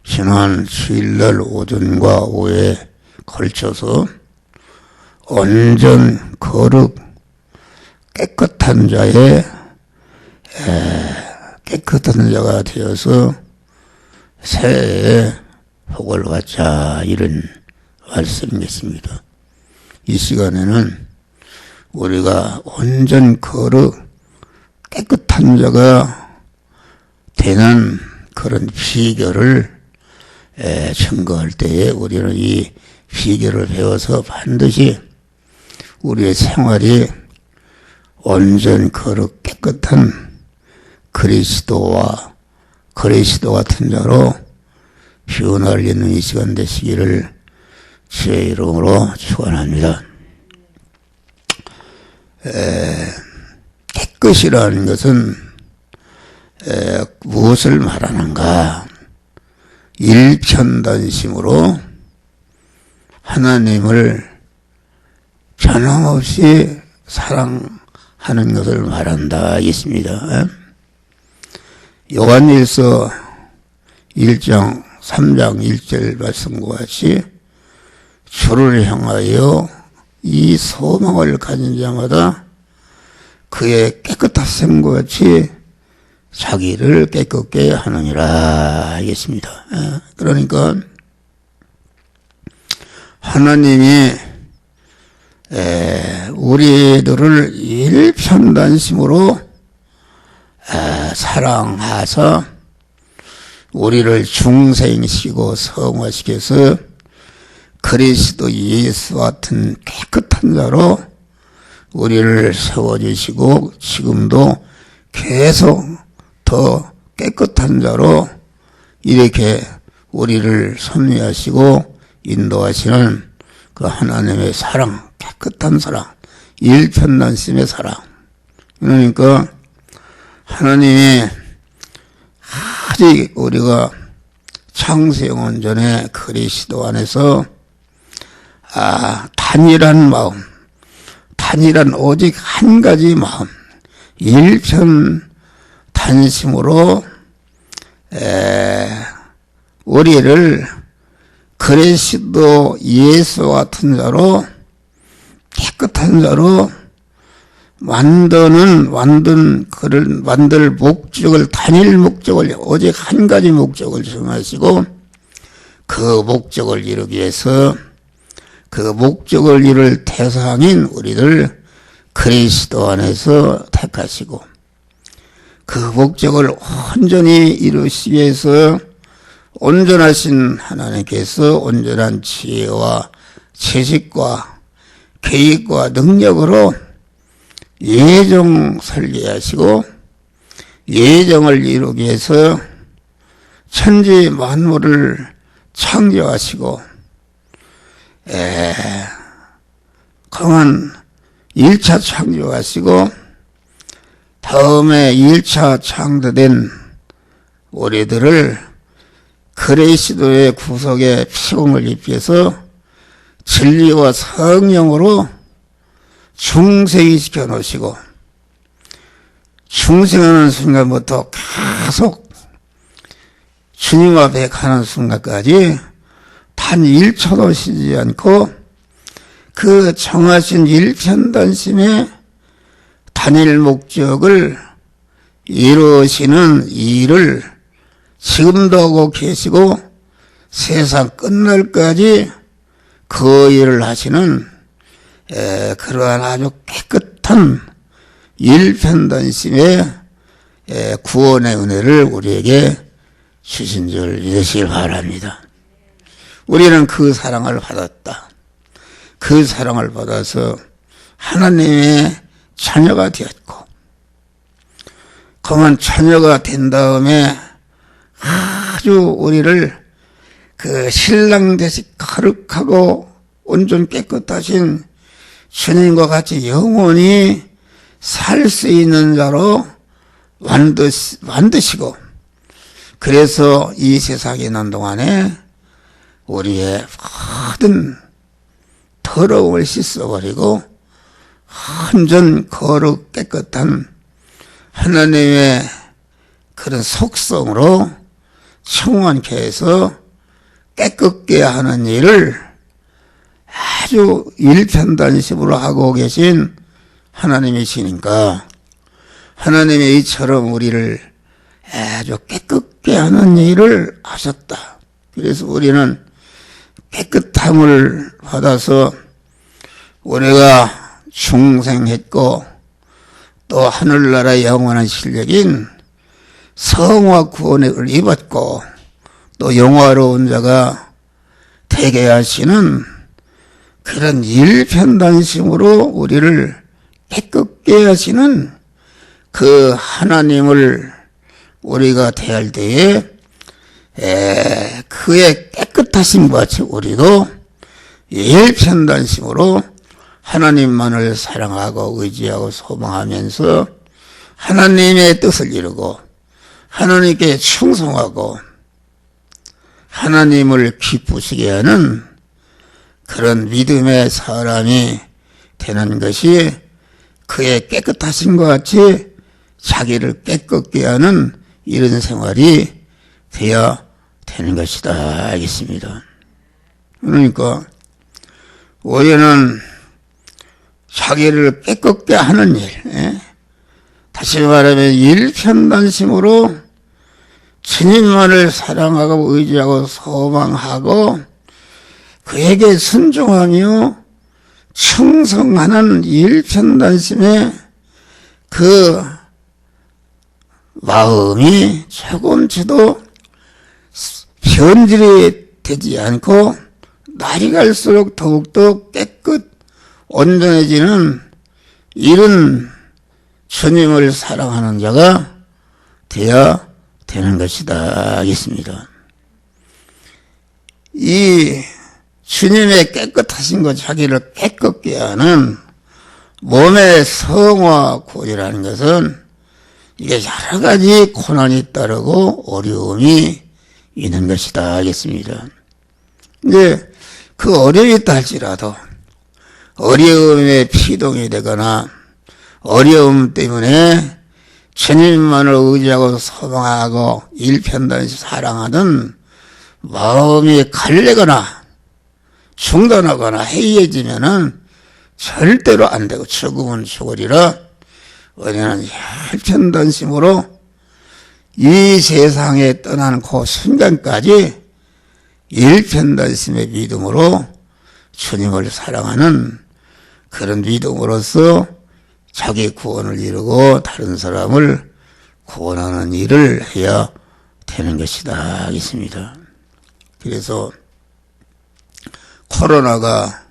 지난 주일날 오전과 오후에 걸쳐서 온전 거룩 깨끗한 자의 깨끗한 자가 되어서 새해에 복을 받자, 이런 말씀이겠습니다. 이 시간에는 우리가 온전 거룩 깨끗한 자가 되는 그런 비결을 증거할 때에 우리는 이 비결을 배워서 반드시 우리의 생활이 온전 거룩 깨끗한 그리스도 같은 자로 변화를 잇는 이 시간 되시기를 주의 이름으로 축원합니다. 깨끗이라는 것은 무엇을 말하는가? 일편단심으로 하나님을 변함없이 사랑하는 것을 말한다 했습니다. 요한일서 1장 3장 1절 말씀과 같이 주를 향하여 이 소망을 가진 자마다 그의 깨끗하심과 같이 자기를 깨끗게 하느니라 하겠습니다. 그러니까 하나님이 우리들을 일편단심으로 사랑하사 우리를 중생시키고 성화시켜서 그리스도 예수 같은 깨끗한 자로 우리를 세워주시고 지금도 계속 더 깨끗한 자로 이렇게 우리를 섭리하시고 인도하시는 그 하나님의 사랑, 깨끗한 사랑, 일편단심의 사랑. 그러니까 하나님이 아직 우리가 창세영원 전에 그리스도 안에서 단일한 마음, 단일한 오직 한 가지 마음, 일편단심으로 우리를 그리스도 예수 같은 자로 깨끗한 자로 만들 목적을, 단일 목적을, 오직 한 가지 목적을 정하시고 그 목적을 이루기 위해서 그 목적을 이룰 대상인 우리를 그리스도 안에서 택하시고 그 목적을 온전히 이루시기 위해서 온전하신 하나님께서 온전한 지혜와 지식과 계획과 능력으로 예정 설계하시고 예정을 이루기 위해서 천지 만물을 창조하시고 강한 1차 창조하시고 다음에 1차 창조된 우리들을 그리스도의 구속에 피움을 입혀서 진리와 성령으로 중생시켜 놓으시고 중생하는 순간부터 계속 주님 앞에 가는 순간까지 단 1초도 쉬지 않고 그 정하신 일편단심의 단일 목적을 이루시는 일을 지금도 하고 계시고 세상 끝날까지 그 일을 하시는 그러한 아주 깨끗한 일편단심의 구원의 은혜를 우리에게 주신 줄 믿으시길 바랍니다. 우리는 그 사랑을 받았다. 그 사랑을 받아서 하나님의 자녀가 되었고 그만 자녀가 된 다음에 아주 우리를 그 신랑 대신 거룩하고 온전 깨끗하신 주님과 같이 영원히 살 수 있는 자로 만드시고 그래서 이 세상에 있는 동안에 우리의 모든 더러움을 씻어버리고 완전 거룩 깨끗한 하나님의 그런 속성으로 청원케 해서 깨끗게 하는 일을 아주 일편단심으로 하고 계신 하나님이시니까 하나님이 이처럼 우리를 아주 깨끗게 하는 일을 하셨다. 그래서 우리는 깨끗함을 받아서 우리가 중생했고 또 하늘나라의 영원한 실력인 성화 구원을 입었고 또 영화로운 자가 되게 하시는 그런 일편단심으로 우리를 깨끗게 하시는 그 하나님을 우리가 대할 때에 그의 깨끗하심과 같이 우리도 일편단심으로 하나님만을 사랑하고 의지하고 소망하면서 하나님의 뜻을 이루고 하나님께 충성하고 하나님을 기쁘시게 하는 그런 믿음의 사람이 되는 것이 그의 깨끗하심과 같이 자기를 깨끗게 하는 이런 생활이 되어야 되는 것이다 알겠습니다. 그러니까 우리는 자기를 깨끗게 하는 일, 다시 말하면 일편단심으로 주님만을 사랑하고 의지하고 소망하고 그에게 순종하며 충성하는 일편단심의 그 마음이 조금치도 변질이 되지 않고 날이 갈수록 더욱더 깨끗 온전해지는 이런 주님을 사랑하는 자가 되어야 되는 것이다 하겠습니다. 이 주님의 깨끗하심과 자기를 깨끗게 하는 몸의 성화구원이라는 것은 이게 여러 가지 고난이 따르고 어려움이 있는 것이다 하겠습니다. 근데 그 어려움이 있다 할지라도 어려움에 피동이 되거나 어려움 때문에 주님만을 의지하고 소망하고 일편단심 사랑하는 마음이 갈리거나 중단하거나 해이해지면은 절대로 안 되고 죽으면 죽으리라 우리는 일편단심으로 이 세상에 떠나는 그 순간까지 일편단심의 믿음으로 주님을 사랑하는 그런 믿음으로써 자기 구원을 이루고 다른 사람을 구원하는 일을 해야 되는 것이다 하겠습니다. 그래서 코로나가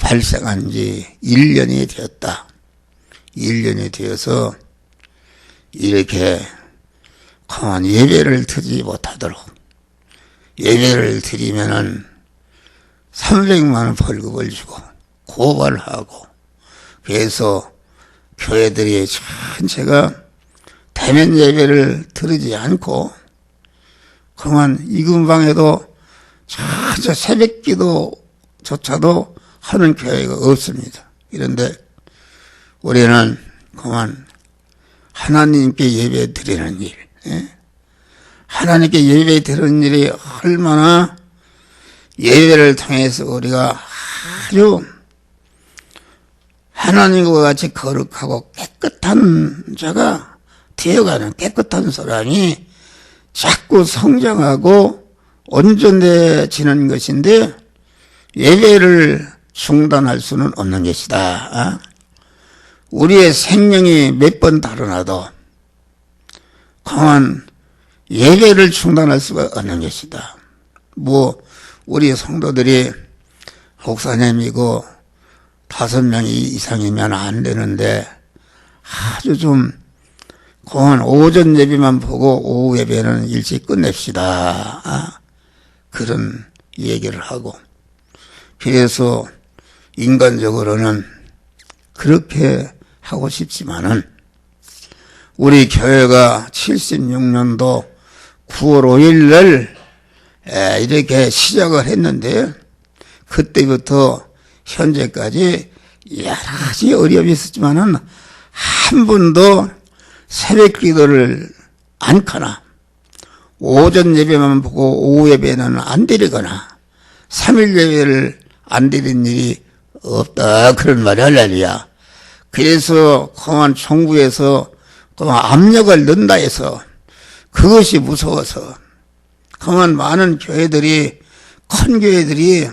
발생한 지 1년이 되었다. 1년이 되어서 이렇게 예배를 드리지 못하도록 예배를 드리면은 300만 원 벌금을 주고 고발하고 그래서 교회들이 전체가 대면 예배를 드리지 않고 그만 이 근방에도 전체 새벽 기도조차도 하는 교회가 없습니다. 그런데 우리는 그만 하나님께 예배 드리는 일, 하나님께 예배 드리는 일이 얼마나 예배를 통해서 우리가 아주 하나님과 같이 거룩하고 깨끗한 자가 되어가는 깨끗한 사람이 자꾸 성장하고 온전해지는 것인데 예배를 중단할 수는 없는 것이다. 우리의 생명이 몇 번 달아나도 그만 예배를 중단할 수가 없는 것이다. 우리 성도들이 목사님이고 5명이 이상이면 안 되는데 아주 좀 그만 오전 예배만 보고 오후 예배는 일찍 끝냅시다. 그런 얘기를 하고 그래서 인간적으로는 그렇게 하고 싶지만은 우리 교회가 76년도 9월 5일 날 이렇게 시작을 했는데 그때부터 현재까지 여러 가지 어려움이 있었지만은 한 번도 새벽 기도를 않거나 오전 예배만 보고 오후 예배는 안 드리거나 3일 예배를 안 드리는 일이 없다. 그런 말이 할렐루야. 그래서 그만 정부에서 그만 압력을 넣는다 해서 그것이 무서워서 그만 많은 교회들이 큰 교회들이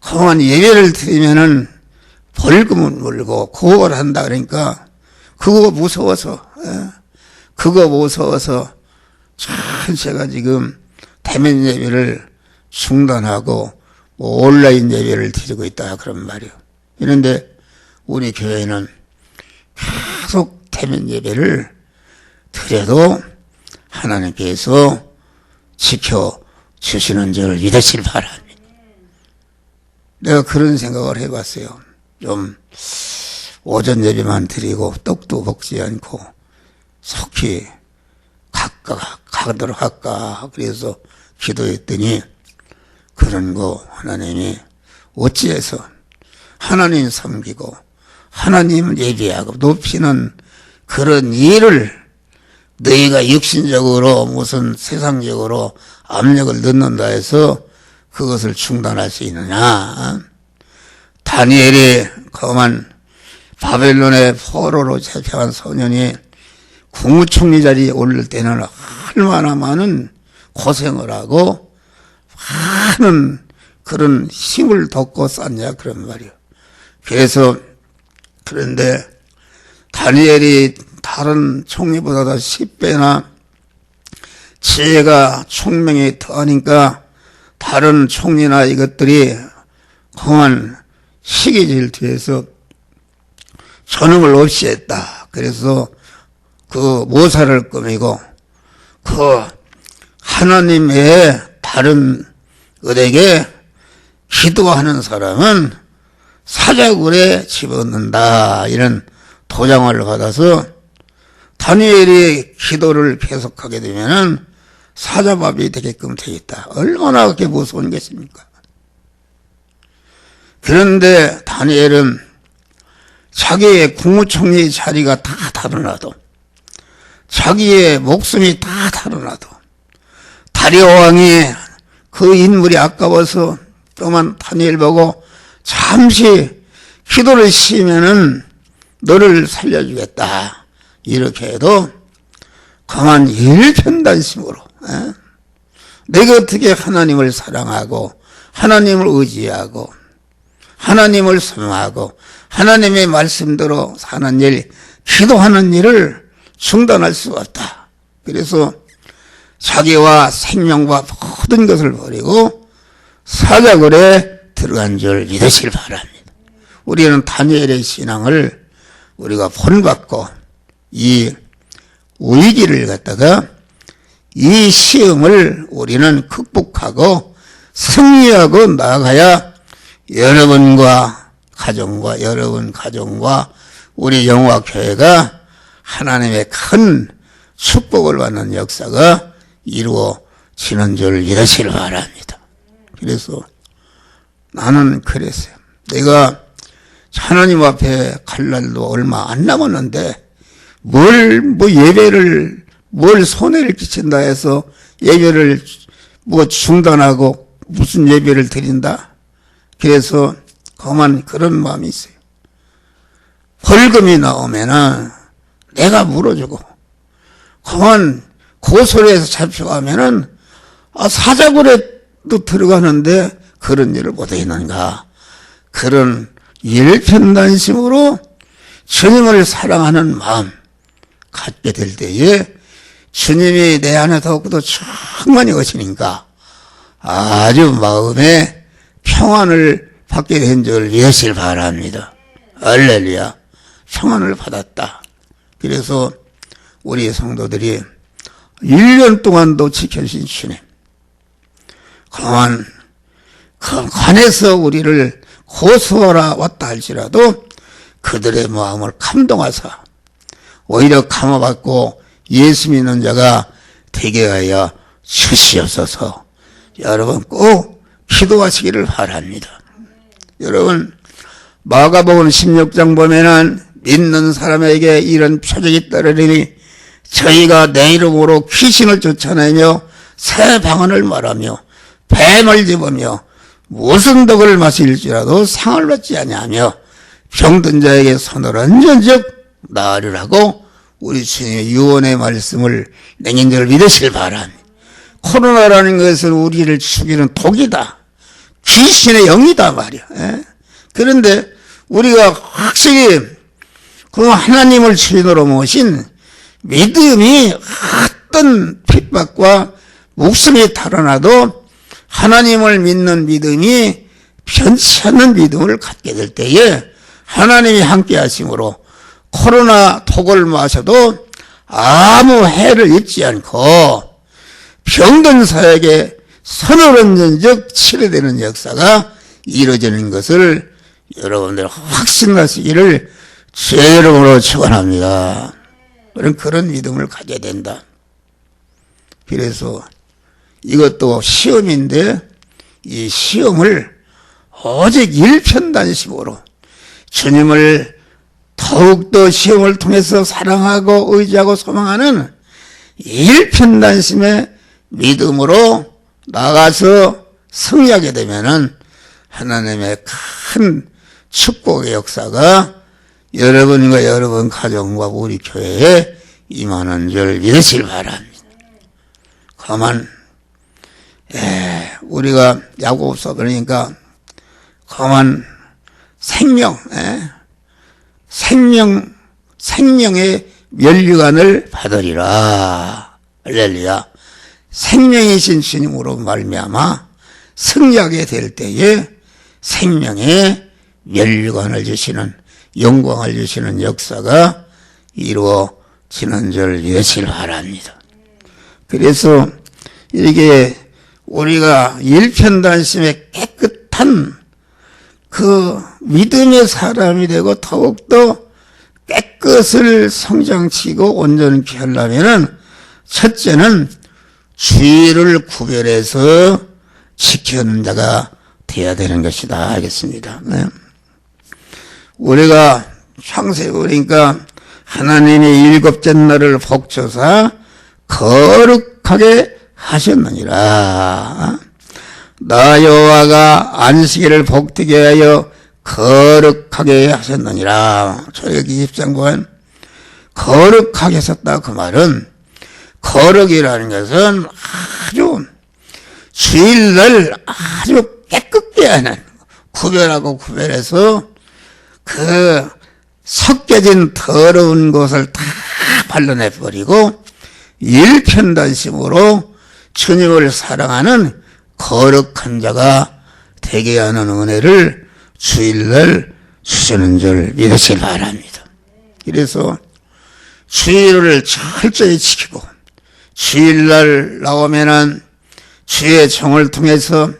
그만 예배를 드리면은 벌금을 물고 구호를 한다 그러니까 그거 무서워서 전체가 지금 대면 예배를 중단하고 온라인 예배를 드리고 있다 그런 말이요. 그런데 우리 교회는 계속 대면 예배를 드려도 하나님께서 지켜주시는 줄 믿으실 바랍니다. 내가 그런 생각을 해봤어요. 좀 오전 예배만 드리고 떡도 먹지 않고 속히 가도록 할까 그래서 기도했더니 그런 거 하나님이 어찌해서 하나님 섬기고 하나님 예배하고 높이는 그런 일을 너희가 육신적으로 무슨 세상적으로 압력을 넣는다 해서 그것을 중단할 수 있느냐. 다니엘이 그만 바벨론의 포로로 잡혀간 소년이 국무총리 자리에 오를 때는 얼마나 많은 고생을 하고 많은 그런 힘을 돋고 쌓냐 그런 말이요. 그래서 그런데 다니엘이 다른 총리보다 10배나 지혜가 총명이 더하니까 다른 총리나 이것들이 그만 시기질 뒤에서 전응을 없이 했다. 그래서 그 모사를 꾸미고 그 하나님 외에 다른 을에게 기도하는 사람은 사자굴에 집어넣는다. 이런 도장을 받아서 다니엘이 기도를 계속하게 되면은 사자밥이 되게끔 되겠다. 얼마나 그렇게 무서운 것입니까? 그런데 다니엘은 자기의 국무총리 자리가 다 달아나도 자기의 목숨이 다 달아나도 다리오 왕이 그 인물이 아까워서 또한 다니엘 보고 잠시 기도를 쉬면은 너를 살려주겠다. 이렇게 해도 그만 일편단심으로 내가 어떻게 하나님을 사랑하고 하나님을 의지하고 하나님을 섬하고 하나님의 말씀대로 사는 일, 기도하는 일을 중단할 수가 없다. 그래서 자기와 생명과 모든 것을 버리고 사자굴에 들어간 줄 믿으실 바랍니다. 우리는 다니엘의 신앙을 우리가 본받고 이 위기를 갖다가 이 시험을 우리는 극복하고 승리하고 나아가야 여러분과 가정과 여러분 가정과 우리 영화교회가 하나님의 큰 축복을 받는 역사가 이루어지는 줄 믿으시길 바랍니다. 그래서 나는 그랬어요. 내가 하나님 앞에 갈 날도 얼마 안 남았는데 예배를 손해를 끼친다 해서 예배를 중단하고 무슨 예배를 드린다? 그래서 그만 그런 마음이 있어요. 벌금이 나오면은 내가 물어주고 그만 고소리에서 잡혀가면은 사자굴에도 들어가는데 그런 일을 못했는가. 그런 일편단심으로 주님을 사랑하는 마음 갖게 될 때에 주님이 내 안에 더욱더 충만히 오시니까 아주 마음에 평안을 받게 된 줄 믿으실 바랍니다. 할렐루야. 평안을 받았다. 그래서 우리 성도들이 1년 동안도 지켜주신 주님, 그만 그 관에서 우리를 고소하러 왔다 할지라도 그들의 마음을 감동하사 오히려 감화받고 예수 믿는 자가 되게 하여 주시옵소서. 여러분 꼭 기도하시기를 바랍니다. 여러분 마가복음 16장 보면은 믿는 사람에게 이런 표적이 따르리니 저희가 내 이름으로 귀신을 쫓아내며 새 방언을 말하며 뱀을 집으며 무슨 독을 마실지라도 상을 받지 아니하며 병든 자에게 손을 얹은즉 나으리라고 우리 주님의 유언의 말씀을 내린 줄 믿으시길 바랍니다. 코로나라는 것은 우리를 죽이는 독이다. 귀신의 영이다 말이야. 그런데 우리가 확실히 그 하나님을 주인으로 모신 믿음이 어떤 핍박과 목숨이 달아나도 하나님을 믿는 믿음이 변치 않는 믿음을 갖게 될 때에 하나님이 함께 하심으로 코로나 독을 마셔도 아무 해를 입지 않고 병든 사에게 손을 얹은 즉 치료되는 역사가 이루어지는 것을 여러분들 확신하시기를 주의 이름으로 축원합니다. 그런 믿음을 가져야 된다. 그래서 이것도 시험인데 이 시험을 오직 일편단심으로 주님을 더욱더 시험을 통해서 사랑하고 의지하고 소망하는 일편단심의 믿음으로 나가서 승리하게 되면은 하나님의 큰 축복의 역사가 여러분과 여러분 가정과 우리 교회에 임하는 줄 믿으시길 바랍니다. 그만 우리가 야고보서 그러니까 그만 생명의 면류관을 받으리라. 할렐루야. 생명이신 주님으로 말미암아 승리하게 될 때에 생명의 면류관을 주시는 영광을 주시는 역사가 이루어지는 줄 믿으시길 바랍니다. 그래서 이게 우리가 일편단심의 깨끗한 그 믿음의 사람이 되고 더욱더 깨끗을 성장치고 온전케 하려면은 첫째는 주의를 구별해서 지키는 자가 되어야 되는 것이다 하겠습니다. 네. 우리가 창세기 그러니까 하나님이 일곱째 날을 복주사 거룩하게 하셨느니라. 나 여호와가 안식일을 복되게 하여 거룩하게 하셨느니라. 출애굽기 20장 보면 거룩하게 하셨다. 그 말은 거룩이라는 것은 아주 주일날 아주 깨끗게 하는 구별하고 구별해서 그 섞여진 더러운 것을 다 발라내버리고 일편단심으로 주님을 사랑하는 거룩한 자가 되게 하는 은혜를 주일날 주시는 줄 믿으시기 바랍니다. 그래서 주일을 철저히 지키고 주일날 나오면은 주의 정을 통해서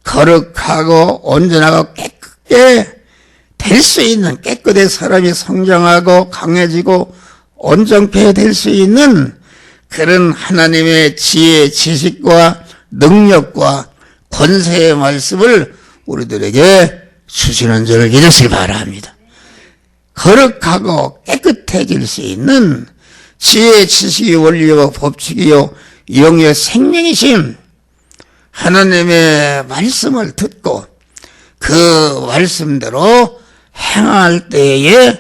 거룩하고 온전하고 깨끗게 될 수 있는 깨끗한 사람이 성장하고 강해지고 온전케 될 수 있는 그런 하나님의 지혜, 지식과 능력과 권세의 말씀을 우리들에게 주시는 줄 믿으시기 바랍니다. 거룩하고 깨끗해질 수 있는 지혜, 지식이 원리요 법칙이요 영의 생명이신 하나님의 말씀을 듣고 그 말씀대로 행할 때에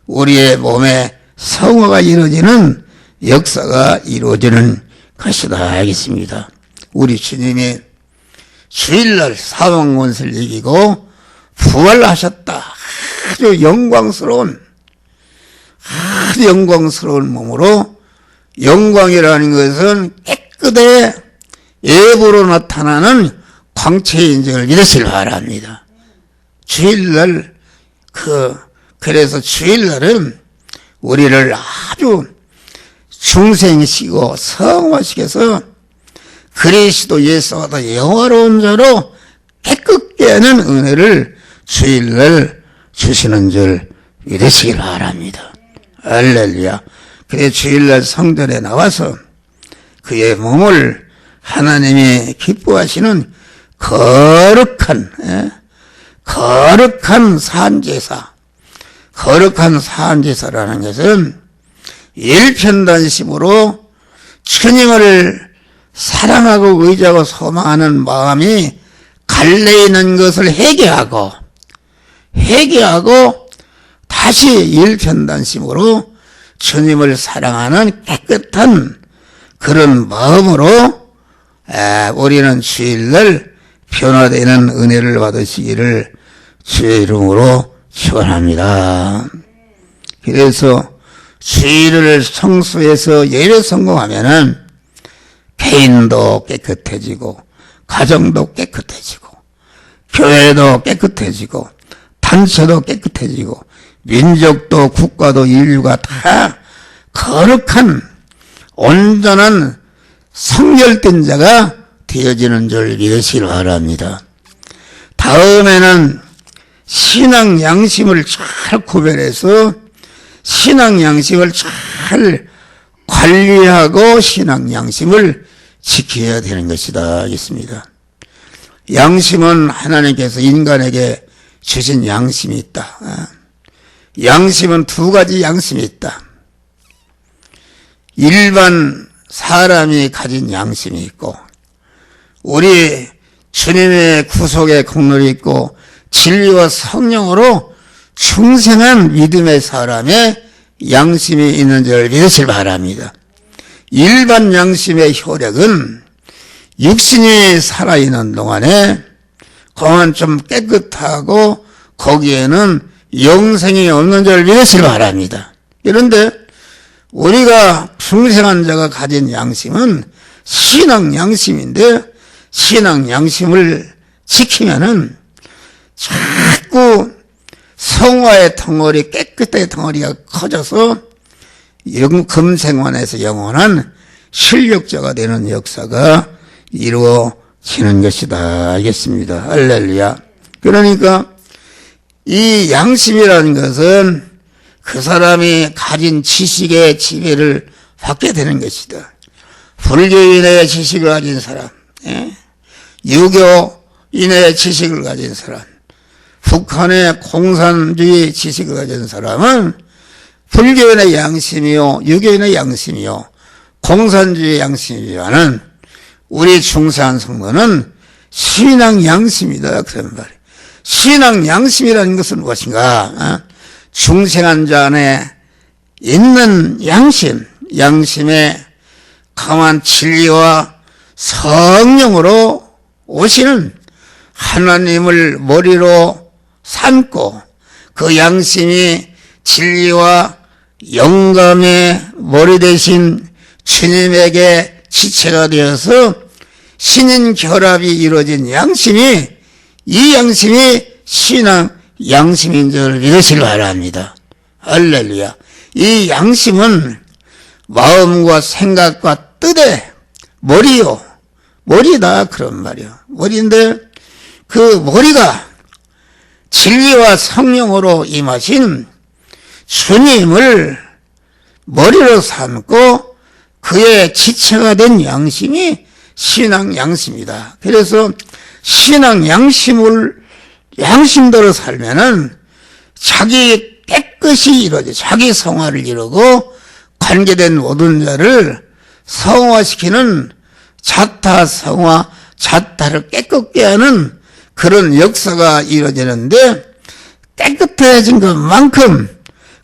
우리의 몸에 성화가 이루어지는 역사가 이루어지는 것이다 하겠습니다. 우리 주님이 주일날 사망권세를 이기고 부활하셨다. 아주 영광스러운 몸으로 영광이라는 것은 깨끗해 예부로 나타나는 광채인 줄 믿으시길 바랍니다. 주일날 그래서 주일날은 우리를 아주 중생시키고 성화시켜서 그리스도 예수와 더 영화로운 자로 깨끗게 하는 은혜를 주일날 주시는 줄 믿으시길 바랍니다. 할렐루야. 그래 주일날 성전에 나와서 그의 몸을 하나님이 기뻐하시는 거룩한 산제사. 거룩한 산제사라는 것은 일편단심으로 주님을 사랑하고 의지하고 소망하는 마음이 갈려있는 것을 회개하고 다시 일편단심으로 주님을 사랑하는 깨끗한 그런 마음으로 우리는 주일날 변화되는 은혜를 받으시기를 주의 이름으로 축원합니다. 그래서 주일을 성수해서 예배 성공하면은 개인도 깨끗해지고 가정도 깨끗해지고 교회도 깨끗해지고 단체도 깨끗해지고 민족도 국가도 인류가 다 거룩한 온전한 성결된 자가 되어지는 줄 믿으시길 바랍니다. 다음에는 신앙 양심을 잘 구별해서 신앙 양심을 잘 관리하고 신앙 양심을 지켜야 되는 것이다 하겠습니다. 양심은 하나님께서 인간에게 주신 양심이 있다. 양심은 두 가지 양심이 있다. 일반 사람이 가진 양심이 있고 우리 주님의 구속의 공로를 있고 진리와 성령으로 충성한 믿음의 사람의 양심이 있는 줄 믿으시길 바랍니다. 일반 양심의 효력은 육신이 살아있는 동안에 그만 좀 깨끗하고 거기에는 영생이 없는 줄 믿으시길 바랍니다. 그런데 우리가 중생한 자가 가진 양심은 신앙 양심인데 신앙 양심을 지키면은 자꾸 성화의 덩어리, 깨끗의 덩어리가 커져서 금생원에서 영원한 실력자가 되는 역사가 이루어지는 것이다. 알겠습니다. 할렐루야. 그러니까 이 양심이라는 것은 그 사람이 가진 지식의 지배를 받게 되는 것이다. 불교인의 지식을 가진 사람, 유교인의 지식을 가진 사람, 북한의 공산주의 지식을 가진 사람은 불교인의 양심이요, 유교인의 양심이요, 공산주의 양심이지만은 우리 중세한 성도는 신앙 양심이다. 그런 말이에요. 신앙 양심이라는 것은 무엇인가? 중생한 자 안에 있는 양심, 양심에 강한 진리와 성령으로 오시는 하나님을 머리로 삼고 그 양심이 진리와 영감의 머리 대신 주님에게 지체가 되어서 신인 결합이 이루어진 양심이 이 양심이 신앙 양심인 줄 믿으시길 바랍니다. 할렐루야. 이 양심은 마음과 생각과 뜻의 머리요. 머리다. 그런 말이요. 머리인데 그 머리가 진리와 성령으로 임하신 주님을 머리로 삼고 그의 지체가 된 양심이 신앙 양심이다. 그래서 신앙 양심대로 살면은 자기 깨끗이 이루어져 자기 성화를 이루고 관계된 모든 자를 성화시키는 자타 성화, 자타를 깨끗게 하는 그런 역사가 이루어지는데 깨끗해진 것만큼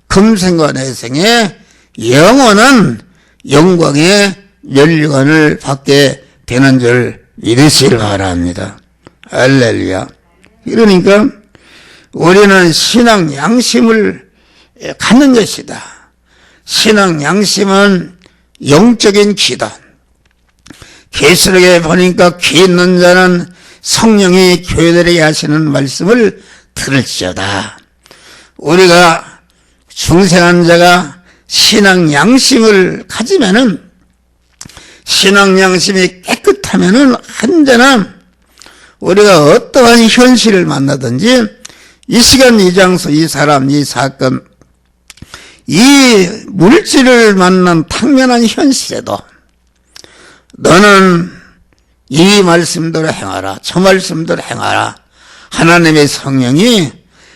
금생과 내생에 영원한 영광의 면류관을 받게 되는 줄 믿으시길 바랍니다. 할렐루야. 그러니까 우리는 신앙 양심을 갖는 것이다. 신앙 양심은 영적인 귀다. 계시록에 보니까 귀 있는 자는 성령이 교회들에게 하시는 말씀을 들을지어다. 우리가 중생한 자가 신앙 양심을 가지면은 신앙 양심이 깨끗하면은 언제나 우리가 어떠한 현실을 만나든지 이 시간, 이 장소, 이 사람, 이 사건, 이 물질을 만난 당면한 현실에도 너는 이 말씀대로 행하라, 저 말씀대로 행하라. 하나님의 성령이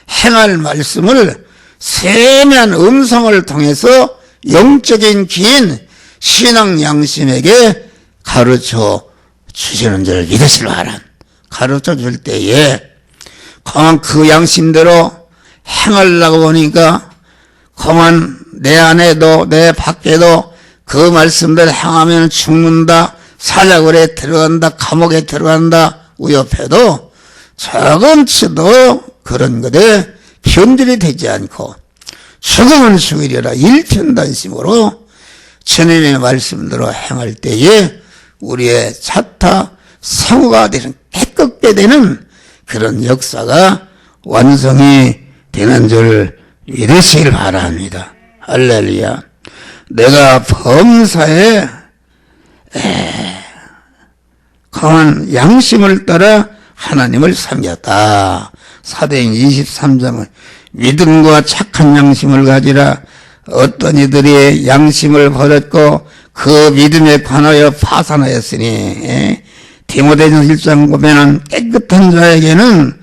행할 말씀을 세미한 음성을 통해서 영적인 귀인 신앙 양심에게 가르쳐 주시는 줄 믿으시라 하라. 가르쳐 줄 때에 그만 그 양심대로 행하려고 보니까 그만 내 안에도 내 밖에도 그 말씀대로 행하면 죽는다, 사자굴에 들어간다, 감옥에 들어간다 위협해도 조금치도 그런 것에 변질이 되지 않고 죽으면 죽으리라 일편단심으로 주님의 말씀대로 행할 때에 우리의 자타 생후가 되는 깨끗게 되는 그런 역사가 완성이 되는 줄 믿으시길 바랍니다. 할렐루야. 내가 범사에 강한 양심을 따라 하나님을 섬겼다. 사도행 23장은 믿음과 착한 양심을 가지라. 어떤 이들이 양심을 버렸고 그 믿음에 관하여 파산하였으니 디모데전서 1장 보면은 깨끗한 자에게는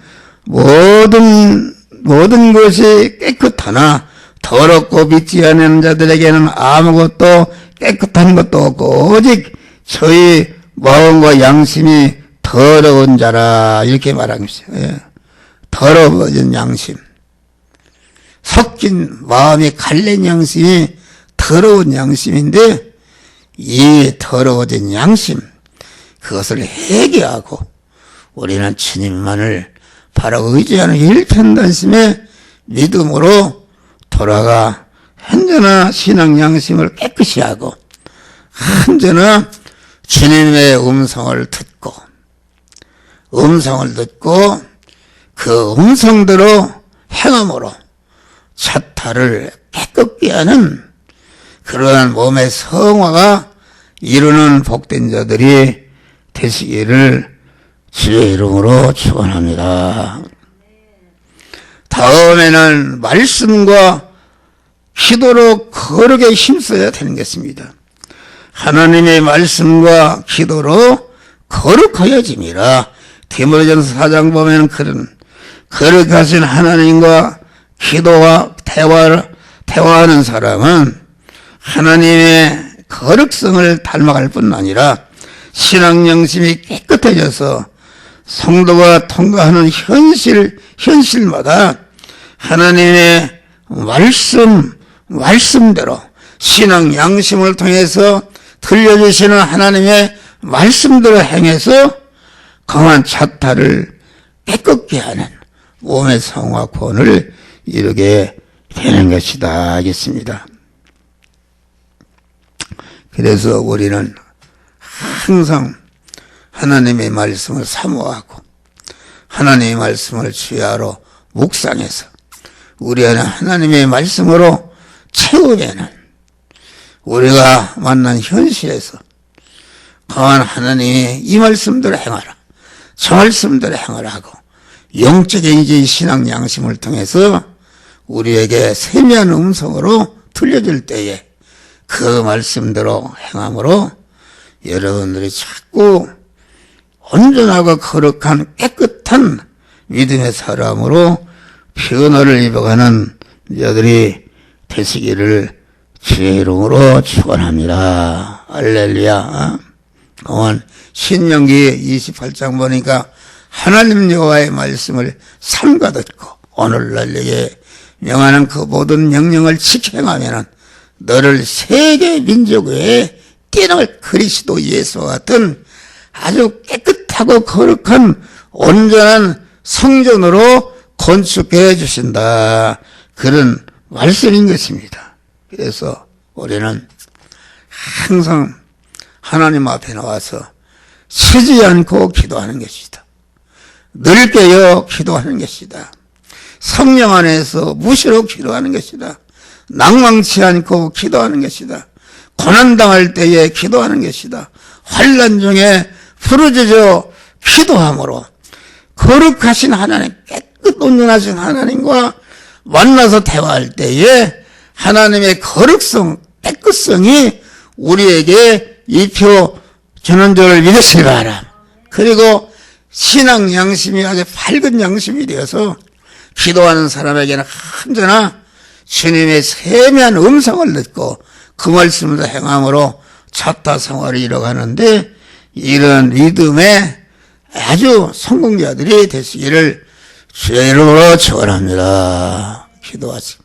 모든 것이 깨끗하나 더럽고 믿지 않는 자들에게는 아무것도 깨끗한 것도 없고 오직 저희 마음과 양심이 더러운 자라 이렇게 말하고 있어요. 더러워진 양심, 섞인 마음이 갈린 양심이 더러운 양심인데 이 더러워진 양심 그것을 해결하고 우리는 주님만을 바로 의지하는 일편단심의 믿음으로 돌아가 언제나 신앙 양심을 깨끗이 하고 언제나 주님의 음성을 듣고 그 음성대로 행함으로 자타를 깨끗게 하는 그러한 몸의 성화가 이루는 복된 자들이 되시기를 주의 이름으로 축원합니다. 다음에는 말씀과 기도로 거룩에 힘써야 되는 것입니다. 하나님의 말씀과 기도로 거룩하여짐이라. 디모데전서 4장 보면 그런 거룩하신 하나님과 기도와 대화하는 사람은 하나님의 거룩성을 닮아갈 뿐 아니라 신앙 양심이 깨끗해져서 성도가 통과하는 현실마다 하나님의 말씀대로 신앙 양심을 통해서 들려주시는 하나님의 말씀대로 행해서 강한 자타를 깨끗게 하는 몸의 성화 구원을 이루게 되는 것이다 하겠습니다. 그래서 우리는 항상 하나님의 말씀을 사모하고 하나님의 말씀을 주야로 묵상해서 우리 안에 하나님의 말씀으로 채우면은 우리가 만난 현실에서 강한 하나님의 이 말씀대로 행하라, 저 말씀대로 행하라고 영적인 신앙 양심을 통해서 우리에게 세미한 음성으로 들려줄 때에 그 말씀대로 행함으로 여러분들이 자꾸 온전하고 거룩한 깨끗한 믿음의 사람으로 변화를 입어가는 자들이 되시기를 주의 이름으로 축원합니다. 할렐루야. 그만 신명기 28장 보니까 하나님 여호와의 말씀을 삼가 듣고 오늘날 내게 명하는 그 모든 명령을 지켜 행하면은 너를 세계 민족 외에 뛰어날 그리스도 예수와 같은 아주 깨끗하고 거룩한 온전한 성전으로 건축해 주신다. 그런 말씀인 것입니다. 그래서 우리는 항상 하나님 앞에 나와서 쉬지 않고 기도하는 것이다. 늘 깨어 기도하는 것이다. 성령 안에서 무시로 기도하는 것이다. 낭망치 않고 기도하는 것이다. 고난당할 때에 기도하는 것이다. 환난 중에 부르짖어 기도함으로 거룩하신 하나님, 깨끗 온전하신 하나님과 만나서 대화할 때에 하나님의 거룩성, 깨끗성이 우리에게 입혀주는 줄 믿으시기 바랍니다. 그리고 신앙 양심이 아주 밝은 양심이 되어서 기도하는 사람에게는 언제나 주님의 세미한 음성을 듣고 그 말씀을 행함으로 자타 생활을 이뤄가는데 이런 리듬의 아주 성공자들이 되시기를 주의 이름으로 축원합니다. 기도하십니다.